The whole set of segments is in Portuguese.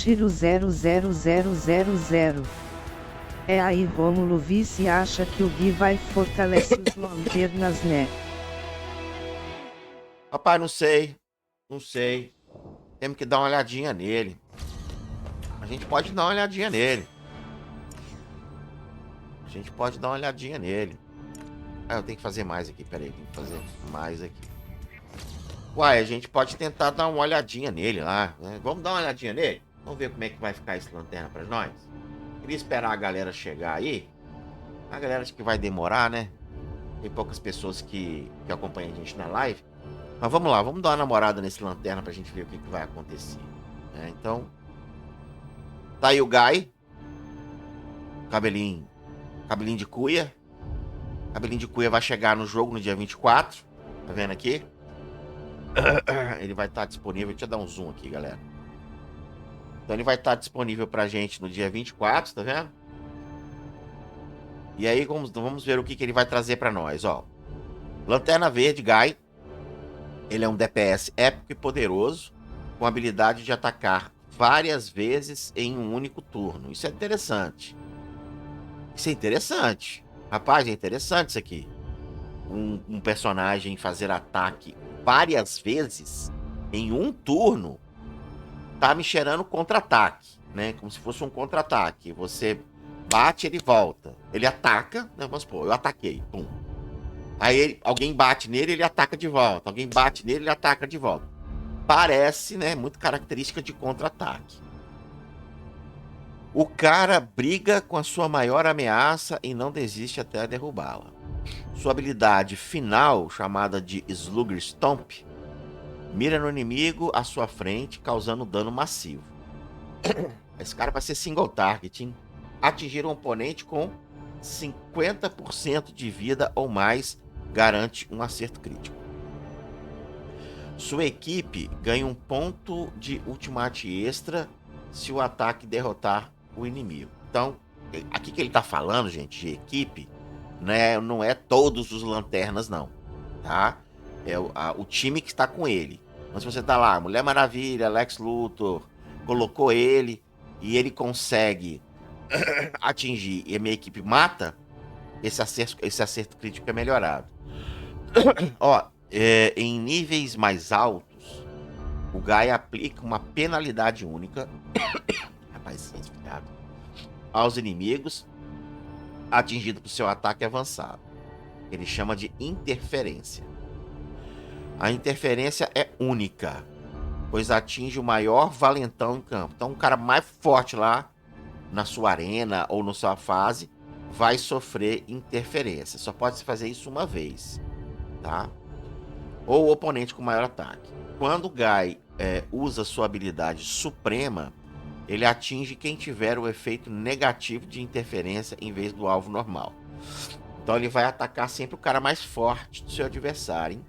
Shiro 00000. É aí, Rômulo Vice acha que o Gui vai fortalecer os lanternas, né? Rapaz, não sei. Não sei. Temos que dar uma olhadinha nele. A gente pode dar uma olhadinha nele. A gente pode dar uma olhadinha nele. Ah, eu tenho que fazer mais aqui, peraí. Tenho que fazer mais aqui. Uai, a gente pode tentar dar uma olhadinha nele lá, né? Vamos dar uma olhadinha nele? Vamos ver como é que vai ficar esse lanterna pra nós? Queria esperar a galera chegar aí. A galera acho que vai demorar, né? Tem poucas pessoas que acompanham a gente na live. Mas vamos lá, vamos dar uma namorada nesse lanterna pra gente ver o que vai acontecer. Né? Então, tá aí o Guy. Cabelinho de cuia. Cabelinho de cuia vai chegar no jogo no dia 24. Tá vendo aqui? Ele vai estar disponível. Deixa eu dar um zoom aqui, galera. Então ele vai estar disponível pra gente no dia 24, tá vendo? E aí vamos ver o que ele vai trazer pra nós, ó. Lanterna Verde, Guy. Ele é um DPS épico e poderoso, com a habilidade de atacar várias vezes em um único turno. Isso é interessante. Isso é interessante. Rapaz, é interessante isso aqui. Um personagem fazer ataque várias vezes em um turno tá me cheirando contra-ataque, né? Como se fosse um contra-ataque. Você bate, ele volta. Ele ataca, né? Vamos supor, eu ataquei, pum. Aí alguém bate nele, ele ataca de volta. Alguém bate nele, ele ataca de volta. Parece, né? Muito característica de contra-ataque. O cara briga com a sua maior ameaça e não desiste até derrubá-la. Sua habilidade final, chamada de Slugger Stomp, mira no inimigo à sua frente, causando dano massivo. Esse cara vai ser single target, hein? Atingir um oponente com 50% de vida ou mais garante um acerto crítico. Sua equipe ganha um ponto de ultimate extra se o ataque derrotar o inimigo. Então, aqui que ele tá falando, gente, de equipe, né, não é todos os lanternas, não. Tá? É o time que está com ele. Então, se você tá lá, Mulher Maravilha, Lex Luthor, colocou ele e ele consegue atingir e a minha equipe mata, esse acerto crítico é melhorado. Ó, em níveis mais altos, o Guy aplica uma penalidade única rapaz, aos inimigos atingidos por seu ataque avançado. Ele chama de interferência. A interferência é única, pois atinge o maior valentão em campo. Então, o cara mais forte lá na sua arena ou na sua fase vai sofrer interferência. Só pode se fazer isso uma vez, tá? Ou o oponente com maior ataque. Quando o Guy usa sua habilidade suprema, ele atinge quem tiver o efeito negativo de interferência em vez do alvo normal. Então ele vai atacar sempre o cara mais forte do seu adversário, hein?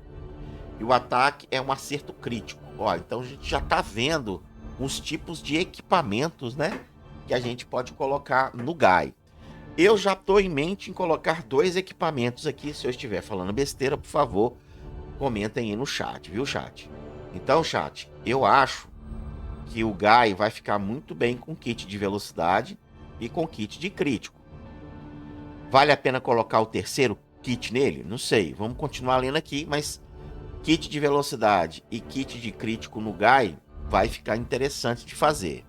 E o ataque é um acerto crítico. Ó, então a gente já tá vendo os tipos de equipamentos, né, que a gente pode colocar no Guy. Eu já tô em mente em colocar 2 equipamentos aqui. Se eu estiver falando besteira, por favor, comentem aí no chat, viu, chat? Então, chat, eu acho que o Guy vai ficar muito bem com kit de velocidade e com kit de crítico. Vale a pena colocar o terceiro kit nele? Não sei, vamos continuar lendo aqui, mas kit de velocidade e kit de crítico no Guy vai ficar interessante de fazer.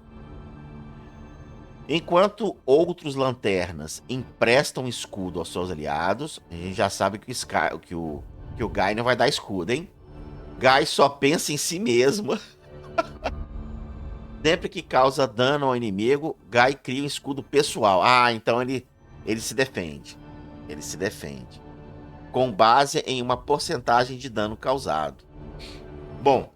Enquanto outros lanternas emprestam escudo aos seus aliados, a gente já sabe que o Guy não vai dar escudo, hein? Guy só pensa em si mesmo. Sempre que causa dano ao inimigo, Guy cria um escudo pessoal. Ah, então ele se defende. Ele se defende. Com base em uma porcentagem de dano causado. Bom,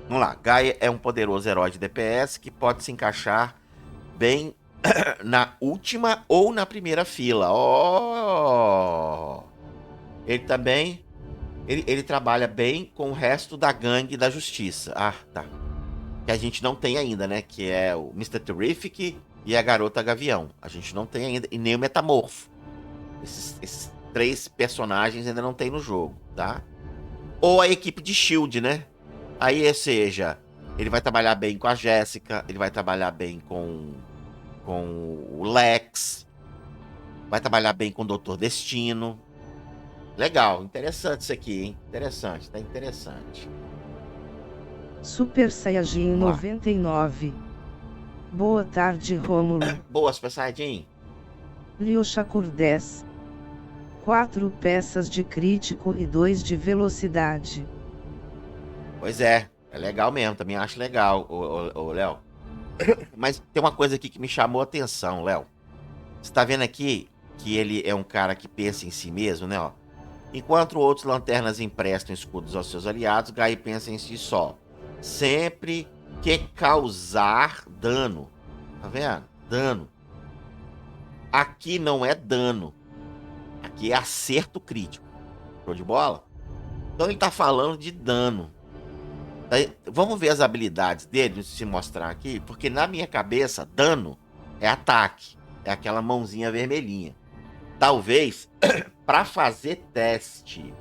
vamos lá. Guy é um poderoso herói de DPS que pode se encaixar bem na última ou na primeira fila. Oh! Ele também ele trabalha bem com o resto da gangue da justiça. Ah, tá. Que a gente não tem ainda, né? Que é o Mr. Terrific e a Garota Gavião. A gente não tem ainda. E nem o Metamorfo. Esses 3 personagens ainda não tem no jogo, tá? Ou a equipe de Shield, né? Aí seja Ele vai trabalhar bem com a Jéssica, ele vai trabalhar bem com o Lex, vai trabalhar bem com o Doutor Destino. Legal, interessante isso aqui, hein? Interessante, tá interessante. Super Saiyajin Vamos lá. 99. Boa tarde, Rômulo. Boa, Super Saiyajin. Liu Shakur 10. 4 peças de crítico e 2 de velocidade. Pois é legal mesmo, também acho legal, ô Léo. Mas tem uma coisa aqui que me chamou a atenção, Léo. Você tá vendo aqui que ele é um cara que pensa em si mesmo, né? Ó. Enquanto outros lanternas emprestam escudos aos seus aliados, Guy pensa em si só. Sempre que causar dano. Tá vendo? Dano. Aqui não é dano. Aqui é acerto crítico. Show de bola? Então ele tá falando de dano. Vamos ver as habilidades dele, se mostrar aqui, porque na minha cabeça, dano é ataque, é aquela mãozinha vermelhinha. Talvez para fazer teste,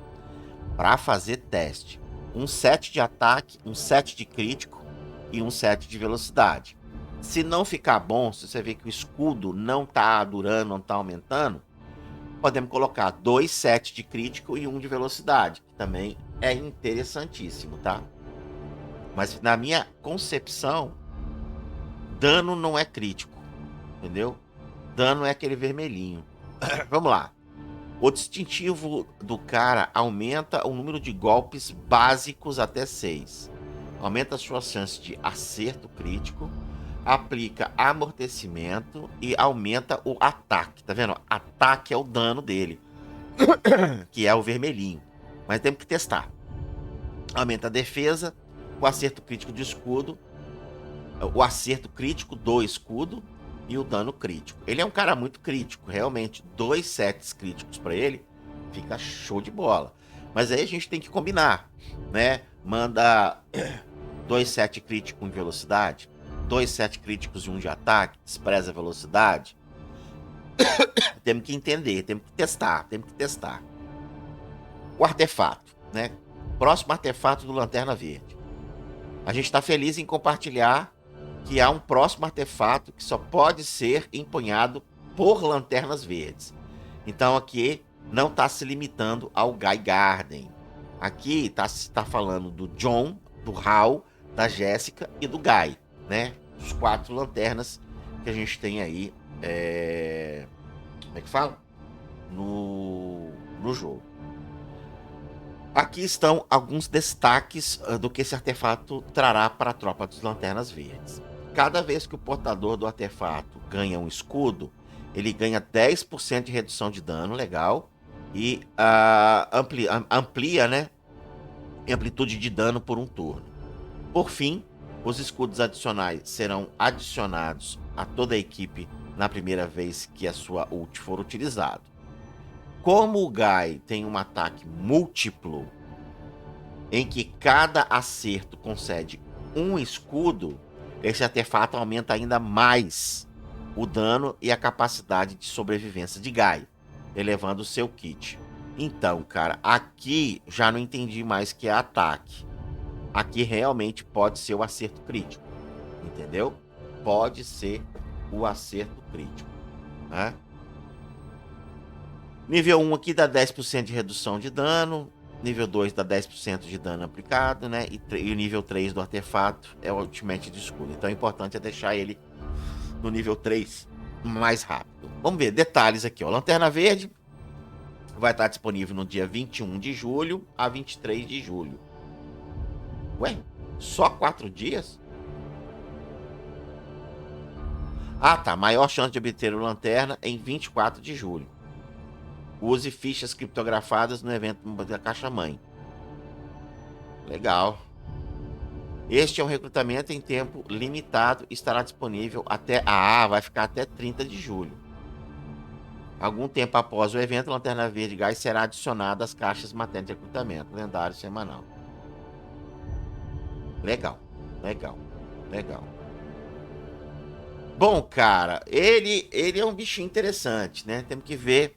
um set de ataque, um set de crítico e um set de velocidade. Se não ficar bom, se você ver que o escudo não tá durando, não tá aumentando, podemos colocar 2 sets de crítico e 1 de velocidade, que também é interessantíssimo, tá? Mas na minha concepção, dano não é crítico, entendeu? Dano é aquele vermelhinho. Vamos lá. O distintivo do cara aumenta o número de golpes básicos até 6. Aumenta a sua chance de acerto crítico, aplica amortecimento e aumenta o ataque. Tá vendo? Ataque é o dano dele, que é o vermelhinho. Mas temos que testar. Aumenta a defesa, o acerto crítico de escudo, o acerto crítico do escudo e o dano crítico. Ele é um cara muito crítico, realmente. 2 sets críticos para ele fica show de bola. Mas aí a gente tem que combinar, né? Manda 2 sets críticos em velocidade, 2 sets críticos e 1 de ataque, despreza a velocidade. Temos que entender, temos que testar. O artefato, né? Próximo artefato do Lanterna Verde. A gente está feliz em compartilhar que há um próximo artefato que só pode ser empunhado por lanternas verdes. Então aqui não está se limitando ao Guy Garden. Aqui está falando do John, do Hal, da Jéssica e do Guy, né? Os 4 lanternas que a gente tem aí, como é que fala? No jogo. Aqui estão alguns destaques do que esse artefato trará para a tropa dos Lanternas Verdes. Cada vez que o portador do artefato ganha um escudo, ele ganha 10% de redução de dano, legal, e amplia, né, amplitude de dano por um turno. Por fim, os escudos adicionais serão adicionados a toda a equipe na primeira vez que a sua ult for utilizado. Como o Guy tem um ataque múltiplo, em que cada acerto concede um escudo, esse artefato aumenta ainda mais o dano e a capacidade de sobrevivência de Guy, elevando o seu kit. Então, cara, aqui já não entendi mais que é ataque. Aqui realmente pode ser o acerto crítico, entendeu? Pode ser o acerto crítico, né? Nível 1 aqui dá 10% de redução de dano. Nível 2 dá 10% de dano aplicado, né? E o nível 3 do artefato é o ultimate de escudo. Então o importante é deixar ele no nível 3 mais rápido. Vamos ver detalhes aqui, ó. Lanterna Verde vai estar disponível no dia 21 de julho a 23 de julho. Ué, só 4 dias? Ah, tá. Maior chance de obter o Lanterna em 24 de julho. Use fichas criptografadas no evento da Caixa-Mãe. Legal. Este é um recrutamento em tempo limitado e estará disponível até... Ah, vai ficar até 30 de julho. Algum tempo após o evento, Lanterna Verde Gás será adicionada às caixas matérias de recrutamento. Lendário semanal. Legal. Bom, cara, ele é um bichinho interessante, né? Temos que ver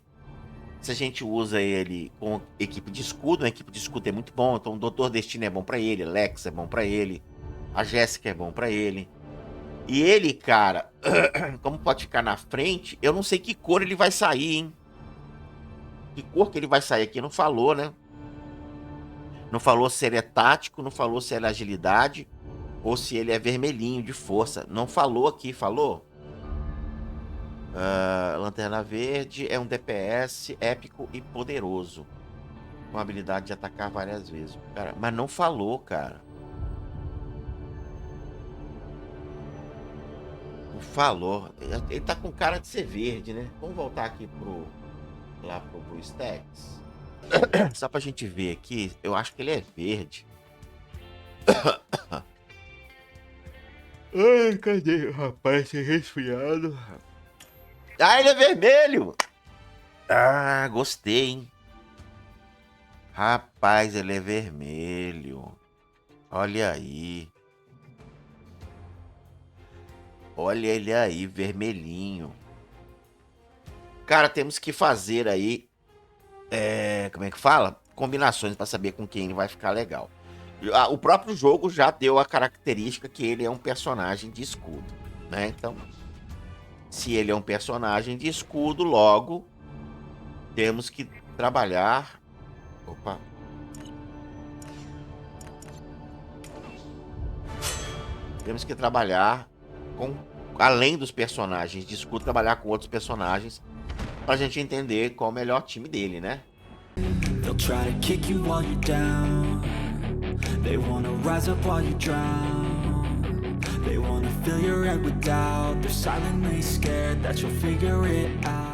se a gente usa ele com equipe de escudo. A equipe de escudo é muito bom, então o Doutor Destino é bom pra ele, Lex é bom pra ele, A Jéssica é bom pra ele. E ele, cara, como pode ficar na frente, eu não sei que cor ele vai sair, hein? Que cor que ele vai sair aqui, não falou, né? Não falou se ele é tático, não falou se ele é agilidade, ou se ele é vermelhinho de força. Não falou aqui, falou? Lanterna Verde é um DPS épico e poderoso, com a habilidade de atacar várias vezes. Cara, mas não falou, cara. Não falou. Ele tá com cara de ser verde, né? Vamos voltar aqui lá pro Stacks. Só pra gente ver aqui, eu acho que ele é verde. Ai, cadê o rapaz esse resfriado? Ah, ele é vermelho! Ah, gostei, hein? Rapaz, ele é vermelho. Olha aí. Olha ele aí, vermelhinho. Cara, temos que fazer aí... como é que fala? Combinações pra saber com quem ele vai ficar legal. O próprio jogo já deu a característica que ele é um personagem de escudo, né? Então, se ele é um personagem de escudo, logo temos que trabalhar... Opa. Temos que trabalhar com... Além dos personagens de escudo, trabalhar com outros personagens pra gente entender qual é o melhor time dele, né? They'll try to kick you while you're down. They wanna rise up while you drown. They wanna fill your head with doubt. They're silently scared that you'll figure it out.